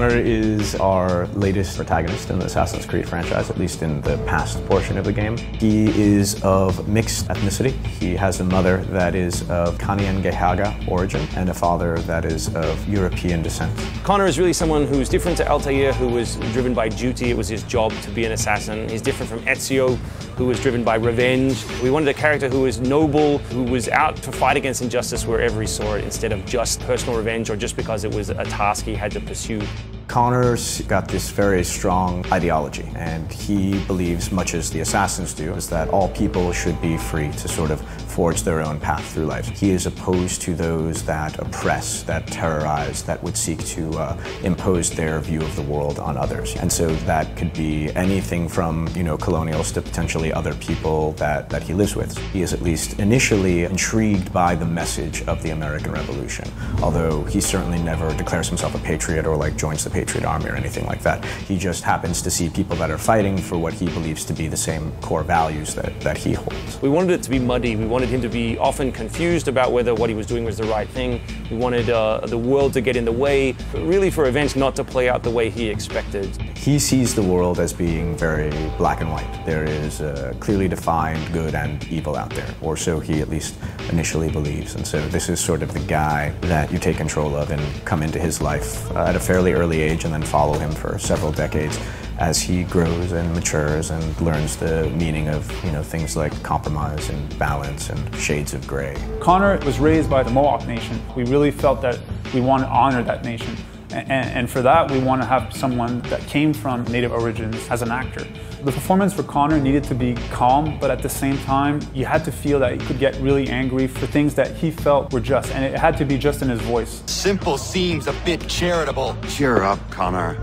Connor is our latest protagonist in the Assassin's Creed franchise, at least in the past portion of the game. He is of mixed ethnicity. He has a mother that is of Kanien'kehá:ka origin and a father that is of European descent. Connor is really someone who's different to Altair, who was driven by duty. It was his job to be an assassin. He's different from Ezio, who was driven by revenge. We wanted a character who was noble, who was out to fight against injustice wherever he saw it, instead of just personal revenge or just because it was a task he had to pursue. Connor's got this very strong ideology, and he believes, much as the assassins do, is that all people should be free to sort of forge their own path through life. He is opposed to those that oppress, that terrorize, that would seek to impose their view of the world on others. And so that could be anything from, colonials to potentially other people that he lives with. He is at least initially intrigued by the message of the American Revolution, although he certainly never declares himself a patriot or joins the Patriot Army or anything like that. He just happens to see people that are fighting for what he believes to be the same core values that he holds. We wanted it to be muddy. We wanted him to be often confused about whether what he was doing was the right thing. We wanted the world to get in the way, but really for events not to play out the way he expected. He sees the world as being very black and white. There is a clearly defined good and evil out there, or so he at least initially believes. And so this is sort of the guy that you take control of and come into his life at a fairly early age and then follow him for several decades as he grows and matures and learns the meaning of things like compromise and balance and shades of gray. Connor was raised by the Mohawk Nation. We really felt that we want to honor that nation. And for that, we want to have someone that came from Native origins as an actor. The performance for Connor needed to be calm, but at the same time, you had to feel that he could get really angry for things that he felt were just, and it had to be just in his voice. Simple seems a bit charitable. Cheer up, Connor.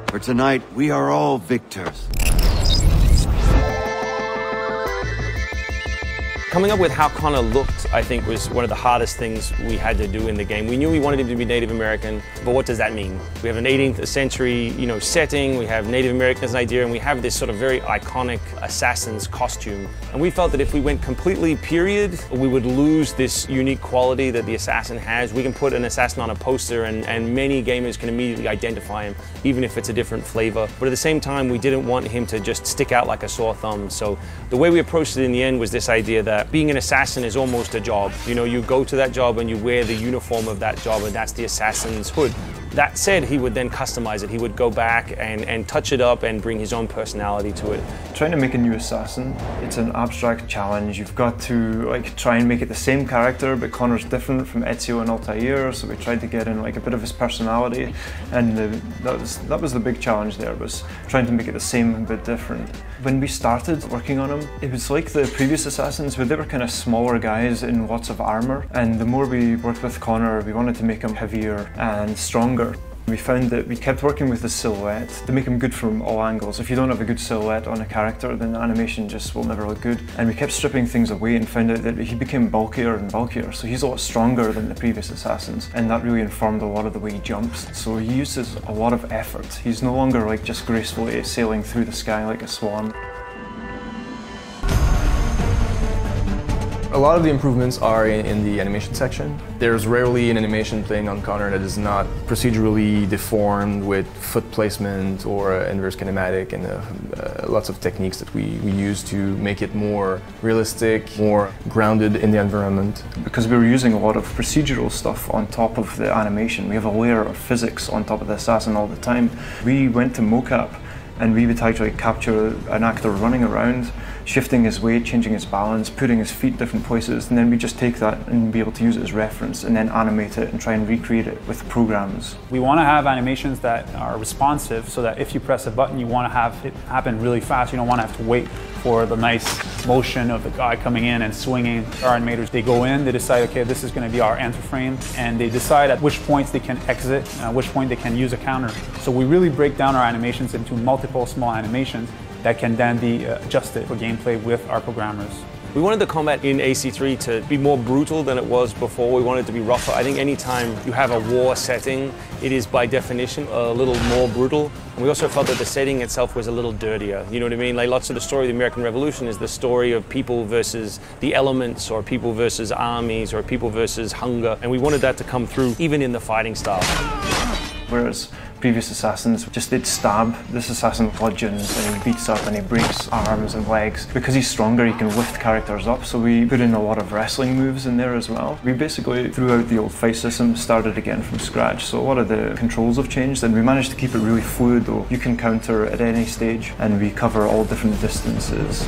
For tonight, we are all victors. Coming up with how Connor looked, I think, was one of the hardest things we had to do in the game. We knew we wanted him to be Native American, but what does that mean? We have an 18th century, setting, we have Native American as an idea, and we have this sort of very iconic assassin's costume. And we felt that if we went completely period, we would lose this unique quality that the assassin has. We can put an assassin on a poster and many gamers can immediately identify him, even if it's a different flavor. But at the same time, we didn't want him to just stick out like a sore thumb. So the way we approached it in the end was this idea that being an assassin is almost a job. You go to that job and you wear the uniform of that job, and that's the assassin's hood. That said, he would then customize it. He would go back and touch it up and bring his own personality to it. Trying to make a new assassin, it's an abstract challenge. You've got to try and make it the same character, but Connor's different from Ezio and Altair, so we tried to get in a bit of his personality, and that was the big challenge there, was trying to make it the same but different. When we started working on him, it was like the previous assassins, where they were kind of smaller guys in lots of armor, and the more we worked with Connor, we wanted to make him heavier and stronger. We found that we kept working with the silhouette to make him good from all angles. If you don't have a good silhouette on a character, then the animation just will never look good. And we kept stripping things away and found out that he became bulkier and bulkier, so he's a lot stronger than the previous assassins, and that really informed a lot of the way he jumps. So he uses a lot of effort. He's no longer just gracefully sailing through the sky like a swan. A lot of the improvements are in the animation section. There's rarely an animation playing on Connor that is not procedurally deformed with foot placement or inverse kinematic, and lots of techniques that we use to make it more realistic, more grounded in the environment. Because we were using a lot of procedural stuff on top of the animation, we have a layer of physics on top of the assassin all the time. We went to mocap, and we would actually capture an actor running around, shifting his weight, changing his balance, putting his feet different places, and then we just take that and be able to use it as reference and then animate it and try and recreate it with programs. We want to have animations that are responsive, so that if you press a button, you want to have it happen really fast. You don't want to have to wait for the nice motion of the guy coming in and swinging. Our animators, they go in, they decide, okay, this is going to be our enter frame, and they decide at which points they can exit, at which point they can use a counter. So we really break down our animations into multiple small animations that can then be adjusted for gameplay with our programmers. We wanted the combat in AC3 to be more brutal than it was before. We wanted it to be rougher. I think anytime you have a war setting, it is by definition a little more brutal. And we also felt that the setting itself was a little dirtier. You know what I mean? Like, lots of the story of the American Revolution is the story of people versus the elements, or people versus armies, or people versus hunger. And we wanted that to come through even in the fighting style. Whereas Previous assassins just did stab. This assassin bludgeons and he beats up and he breaks arms and legs. Because he's stronger, he can lift characters up, so we put in a lot of wrestling moves in there as well. We basically threw out the old fight system, started again from scratch, so a lot of the controls have changed, and we managed to keep it really fluid though. You can counter at any stage, and we cover all different distances.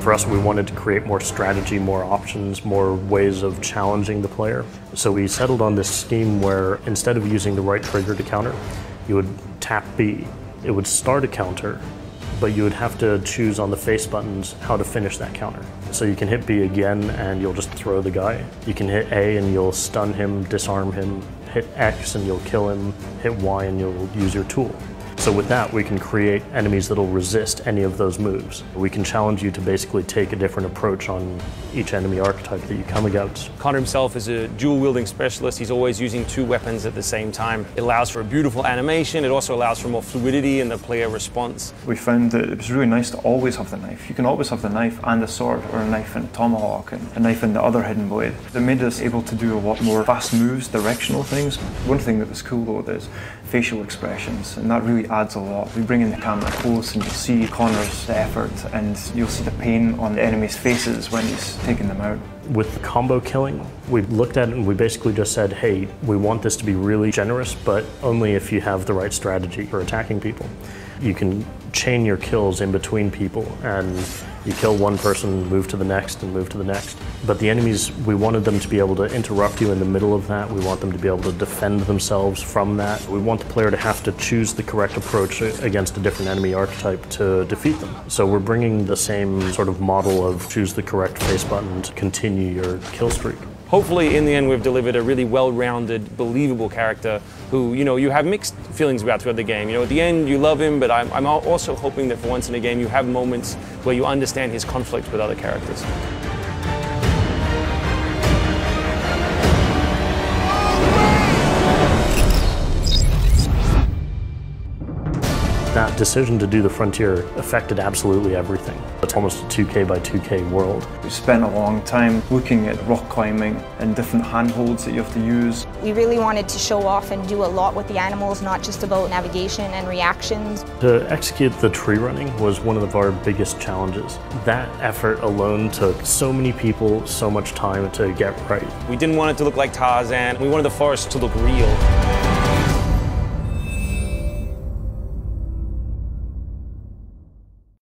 For us, we wanted to create more strategy, more options, more ways of challenging the player. So we settled on this scheme where instead of using the right trigger to counter, you would tap B. It would start a counter, but you would have to choose on the face buttons how to finish that counter. So you can hit B again and you'll just throw the guy. You can hit A and you'll stun him, disarm him, hit X and you'll kill him, hit Y and you'll use your tool. So with that, we can create enemies that'll resist any of those moves. We can challenge you to basically take a different approach on each enemy archetype that you come against. Connor himself is a dual-wielding specialist. He's always using two weapons at the same time. It allows for a beautiful animation. It also allows for more fluidity in the player response. We found that it was really nice to always have the knife. You can always have the knife and a sword, or a knife and a tomahawk, and a knife and the other hidden blade. It made us able to do a lot more fast moves, directional things. One thing that was cool though is facial expressions, and that really adds a lot. We bring in the camera close and you'll see Connor's effort, and you'll see the pain on the enemy's faces when he's taking them out. With the combo killing, we looked at it and we basically just said, hey, we want this to be really generous, but only if you have the right strategy for attacking people. You can chain your kills in between people, and you kill one person, move to the next, and move to the next. But the enemies, we wanted them to be able to interrupt you in the middle of that. We want them to be able to defend themselves from that. We want the player to have to choose the correct approach against a different enemy archetype to defeat them. So we're bringing the same sort of model of choose the correct face button to continue your kill streak. Hopefully, in the end, we've delivered a really well-rounded, believable character who, you have mixed feelings about throughout the game. At the end, you love him, but I'm also hoping that for once in a game, you have moments where you understand his conflict with other characters. That decision to do the frontier affected absolutely everything. It's almost a 2K by 2K world. We spent a long time looking at rock climbing and different handholds that you have to use. We really wanted to show off and do a lot with the animals, not just about navigation and reactions. To execute the tree running was one of our biggest challenges. That effort alone took so many people, so much time to get right. We didn't want it to look like Tarzan. We wanted the forest to look real.